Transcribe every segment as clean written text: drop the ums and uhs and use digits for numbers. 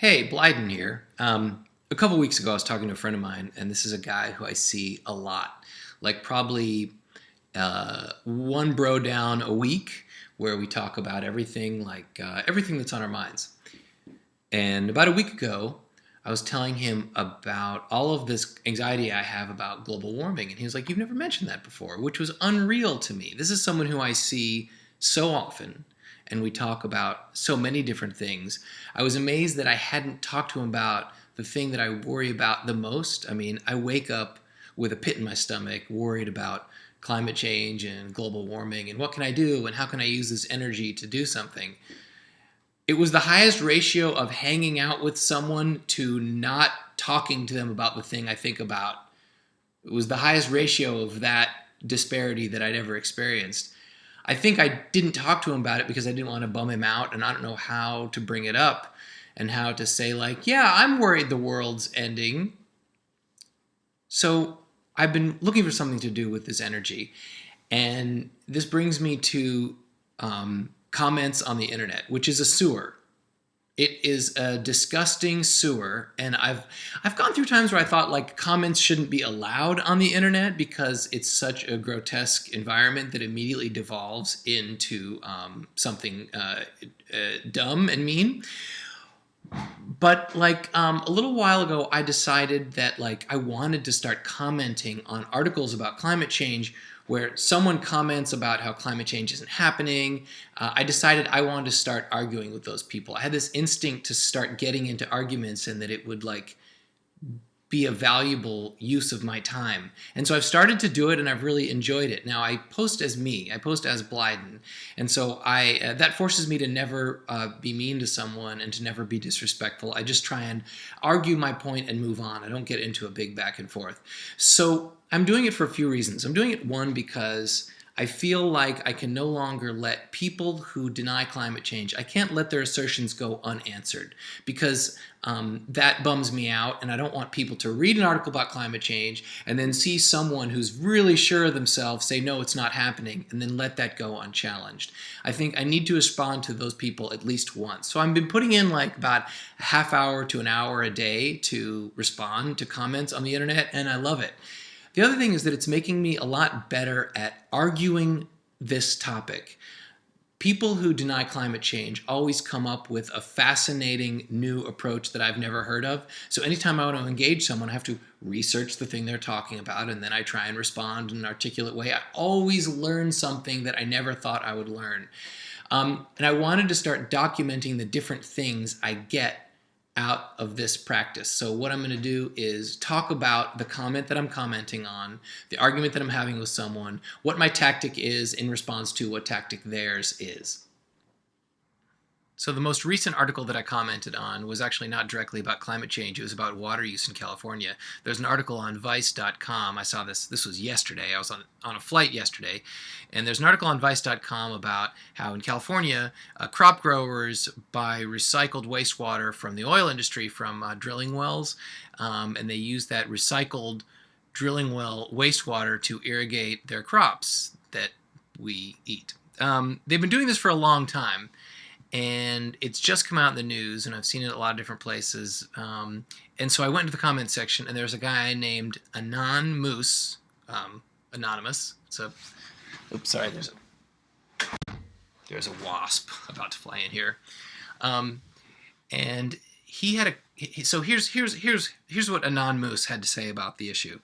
Hey, Blyden here. A couple weeks ago, I was talking to a friend of mine, and this is a guy who I see a lot, like probably one bro down a week, where we talk about everything, everything that's on our minds. And about a week ago, I was telling him about all of this anxiety I have about global warming, and he was like, "You've never mentioned that before," which was unreal to me. This is someone who I see so often, and we talk about so many different things. I was amazed that I hadn't talked to him about the thing that I worry about the most. I mean, I wake up with a pit in my stomach, worried about climate change and global warming, and what can I do, and how can I use this energy to do something. It was the highest ratio of hanging out with someone to not talking to them about the thing I think about. It was the highest ratio of that disparity that I'd ever experienced. I think I didn't talk to him about it because I didn't want to bum him out, and I don't know how to bring it up and how to say, like, yeah, I'm worried the world's ending. So I've been looking for something to do with this energy. And this brings me to comments on the internet, which is a sewer. It is a disgusting sewer, and I've gone through times where I thought like comments shouldn't be allowed on the internet because it's such a grotesque environment that immediately devolves into something dumb and mean. But a little while ago, I decided that I wanted to start commenting on articles about climate change where someone comments about how climate change isn't happening. I decided I wanted to start arguing with those people. I had this instinct to start getting into arguments and that it would be a valuable use of my time. And so I've started to do it, and I've really enjoyed it. Now I post as me, I post as Blyden. And so that forces me to never be mean to someone and to never be disrespectful. I just try and argue my point and move on. I don't get into a big back and forth. So I'm doing it for a few reasons. I'm doing it, one, because I feel like I can no longer let people who deny climate change, I can't let their assertions go unanswered, because that bums me out, and I don't want people to read an article about climate change and then see someone who's really sure of themselves say, no, it's not happening, and then let that go unchallenged. I think I need to respond to those people at least once. So I've been putting in about a half hour to an hour a day to respond to comments on the internet, and I love it. The other thing is that it's making me a lot better at arguing this topic. People who deny climate change always come up with a fascinating new approach that I've never heard of. So anytime I want to engage someone, I have to research the thing they're talking about, and then I try and respond in an articulate way. I always learn something that I never thought I would learn. And I wanted to start documenting the different things I get out of this practice. So what I'm going to do is talk about the comment that I'm commenting on, the argument that I'm having with someone, what my tactic is in response to what tactic theirs is. So the most recent article that I commented on was actually not directly about climate change. It was about water use in California. There's an article on vice.com. I saw this was yesterday. I was on a flight yesterday. And there's an article on vice.com about how in California, crop growers buy recycled wastewater from the oil industry from drilling wells. And they use that recycled drilling well wastewater to irrigate their crops that we eat. They've been doing this for a long time. And it's just come out in the news, and I've seen it at a lot of different places. And so I went into the comment section, and there's a guy named Anonymous. So, oops, sorry, there's a wasp about to fly in here. And he had so here's what Anonymous had to say about the issue.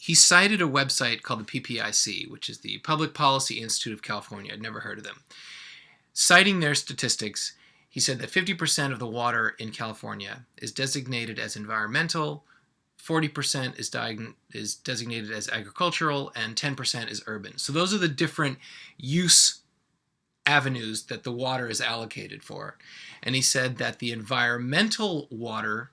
He cited a website called the PPIC, which is the Public Policy Institute of California. I'd never heard of them. Citing their statistics, he said that 50% of the water in California is designated as environmental, 40% is designated as agricultural, and 10% is urban. So those are the different use avenues that the water is allocated for. And he said that the environmental water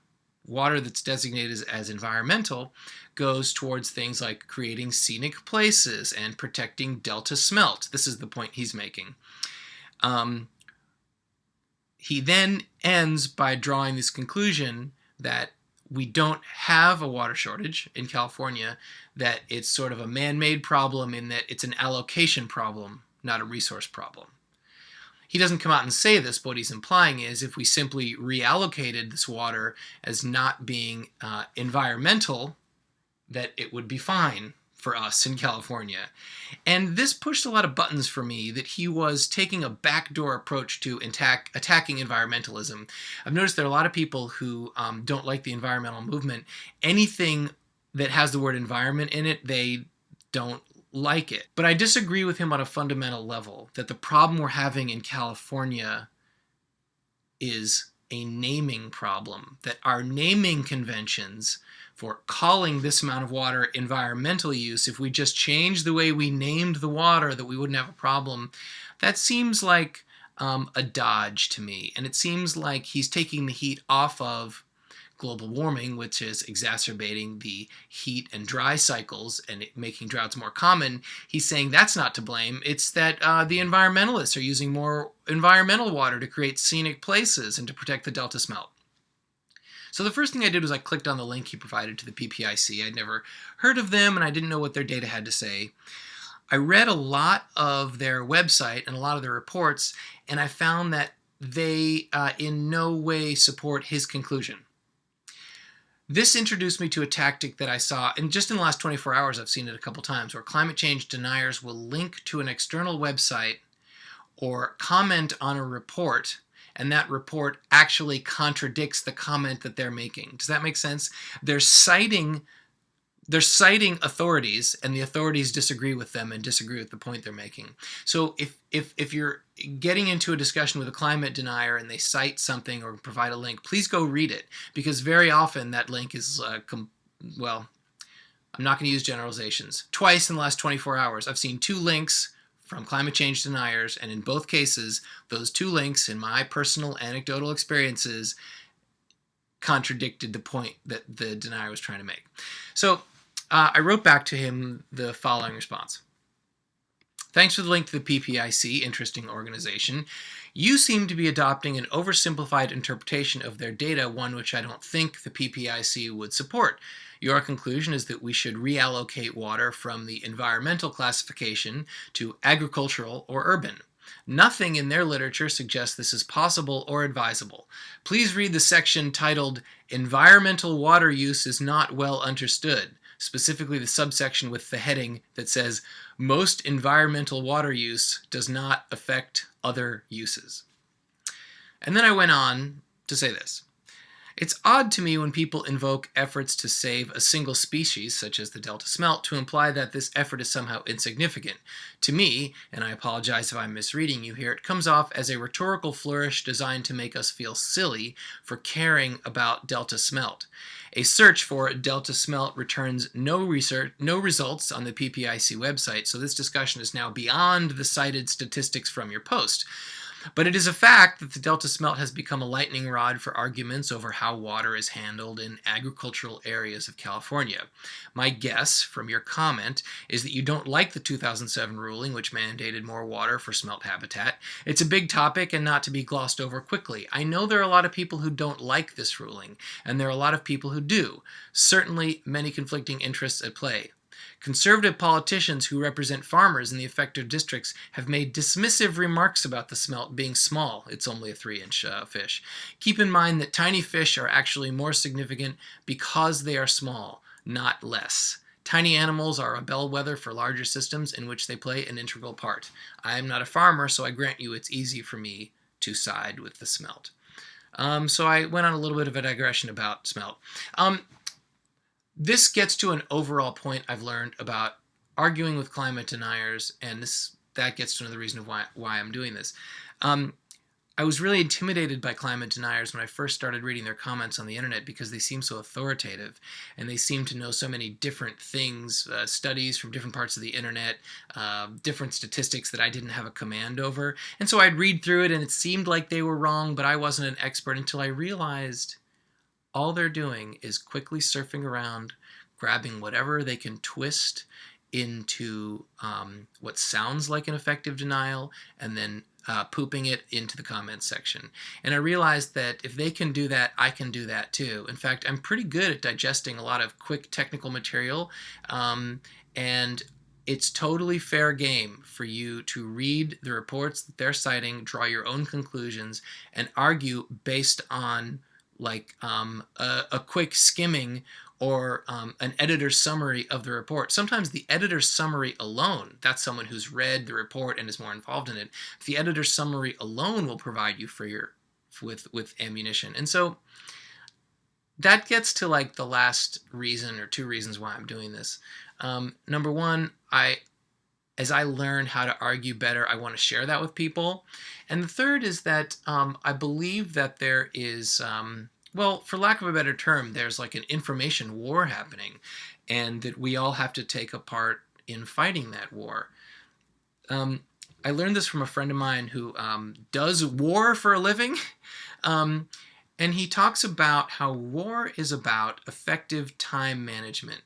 that's designated as environmental, goes towards things like creating scenic places and protecting delta smelt. This is the point he's making. He then ends by drawing this conclusion that we don't have a water shortage in California, that it's sort of a man-made problem in that it's an allocation problem, not a resource problem. He doesn't come out and say this, but what he's implying is if we simply reallocated this water as not being environmental, that it would be fine for us in California. And this pushed a lot of buttons for me, that he was taking a backdoor approach to attacking environmentalism. I've noticed there are a lot of people who don't like the environmental movement. Anything that has the word environment in it, they don't like it. But I disagree with him on a fundamental level, that the problem we're having in California is a naming problem, that our naming conventions for calling this amount of water environmental use, if we just change the way we named the water, that we wouldn't have a problem. That seems like a dodge to me. And it seems like he's taking the heat off of global warming, which is exacerbating the heat and dry cycles and making droughts more common. He's saying that's not to blame. It's that the environmentalists are using more environmental water to create scenic places and to protect the Delta smelt. So the first thing I did was I clicked on the link he provided to the PPIC. I'd never heard of them, and I didn't know what their data had to say. I read a lot of their website and a lot of their reports, and I found that they in no way support his conclusion. This introduced me to a tactic that I saw, and just in the last 24 hours I've seen it a couple times, where climate change deniers will link to an external website or comment on a report, and that report actually contradicts the comment that they're making. Does that make sense? They're citing authorities, and the authorities disagree with them and disagree with the point they're making. So if you're getting into a discussion with a climate denier and they cite something or provide a link, please go read it, because very often that link is, well, I'm not going to use generalizations. Twice in the last 24 hours, I've seen 2 links from climate change deniers, and in both cases, those 2 links, in my personal anecdotal experiences, contradicted the point that the denier was trying to make. So I wrote back to him the following response. Thanks for the link to the PPIC, interesting organization. You seem to be adopting an oversimplified interpretation of their data, one which I don't think the PPIC would support. Your conclusion is that we should reallocate water from the environmental classification to agricultural or urban. Nothing in their literature suggests this is possible or advisable. Please read the section titled Environmental Water Use is Not Well Understood, specifically the subsection with the heading that says, most environmental water use does not affect other uses. And then I went on to say this. It's odd to me when people invoke efforts to save a single species, such as the Delta smelt, to imply that this effort is somehow insignificant. To me, and I apologize if I'm misreading you here, it comes off as a rhetorical flourish designed to make us feel silly for caring about Delta smelt. A search for Delta smelt returns no results on the PPIC website, so this discussion is now beyond the cited statistics from your post. But it is a fact that the Delta smelt has become a lightning rod for arguments over how water is handled in agricultural areas of California. My guess from your comment is that you don't like the 2007 ruling, which mandated more water for smelt habitat. It's a big topic and not to be glossed over quickly. I know there are a lot of people who don't like this ruling, and there are a lot of people who do. Certainly many conflicting interests at play. Conservative politicians who represent farmers in the affected districts have made dismissive remarks about the smelt being small. It's only a 3-inch fish. Keep in mind that tiny fish are actually more significant because they are small, not less. Tiny animals are a bellwether for larger systems in which they play an integral part. I am not a farmer, so I grant you it's easy for me to side with the smelt. So I went on a little bit of a digression about smelt. This gets to an overall point I've learned about arguing with climate deniers, and that gets to another reason of why I'm doing this. I was really intimidated by climate deniers when I first started reading their comments on the internet because they seem so authoritative, and they seem to know so many different things, studies from different parts of the internet, different statistics that I didn't have a command over. And so I'd read through it, and it seemed like they were wrong, but I wasn't an expert until I realized all they're doing is quickly surfing around, grabbing whatever they can twist into what sounds like an effective denial, and then pooping it into the comments section. And I realized that if they can do that, I can do that too. In fact, I'm pretty good at digesting a lot of quick technical material, and It's totally fair game for you to read the reports that they're citing, draw your own conclusions, and argue based on like a quick skimming or an editor's summary of the report. Sometimes the editor's summary alone, that's someone who's read the report and is more involved in it. The editor's summary alone will provide you for your with ammunition. And so that gets to like the last reason or two reasons why I'm doing this. Number one, as I learn how to argue better, I want to share that with people. And the third is that I believe that there is, well, for lack of a better term, there's like an information war happening, and that we all have to take a part in fighting that war. I learned this from a friend of mine who does war for a living. And he talks about how war is about effective time management.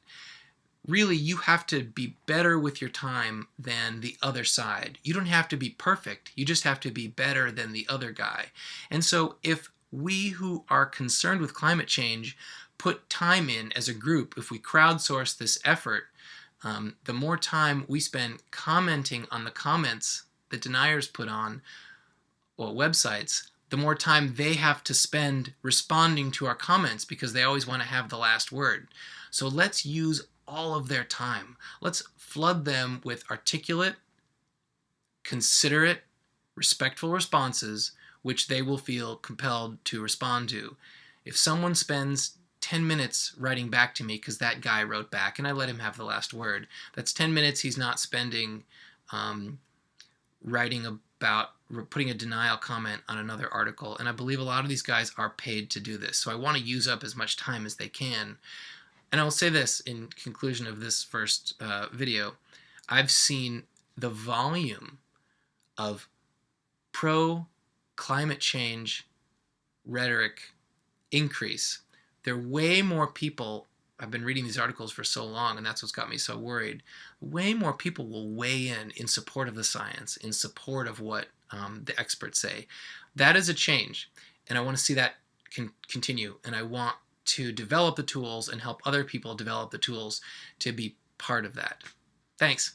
Really, you have to be better with your time than the other side. You don't have to be perfect. You just have to be better than the other guy. And so if we who are concerned with climate change put time in as a group, if we crowdsource this effort, the more time we spend commenting on the comments that deniers put on websites, the more time they have to spend responding to our comments because they always want to have the last word. So let's use all of their time. Let's flood them with articulate, considerate, respectful responses which they will feel compelled to respond to. If someone spends 10 minutes writing back to me because that guy wrote back and I let him have the last word, that's 10 minutes he's not spending writing about putting a denial comment on another article. And I believe a lot of these guys are paid to do this. So I want to use up as much time as they can. And I will say this in conclusion of this first video. I've seen the volume of pro-climate change rhetoric increase. There are way more people. I've been reading these articles for so long, and that's what's got me so worried. Way more people will weigh in support of the science, in support of what the experts say. That is a change, and I want to see that continue, and I want to develop the tools and help other people develop the tools to be part of that. Thanks.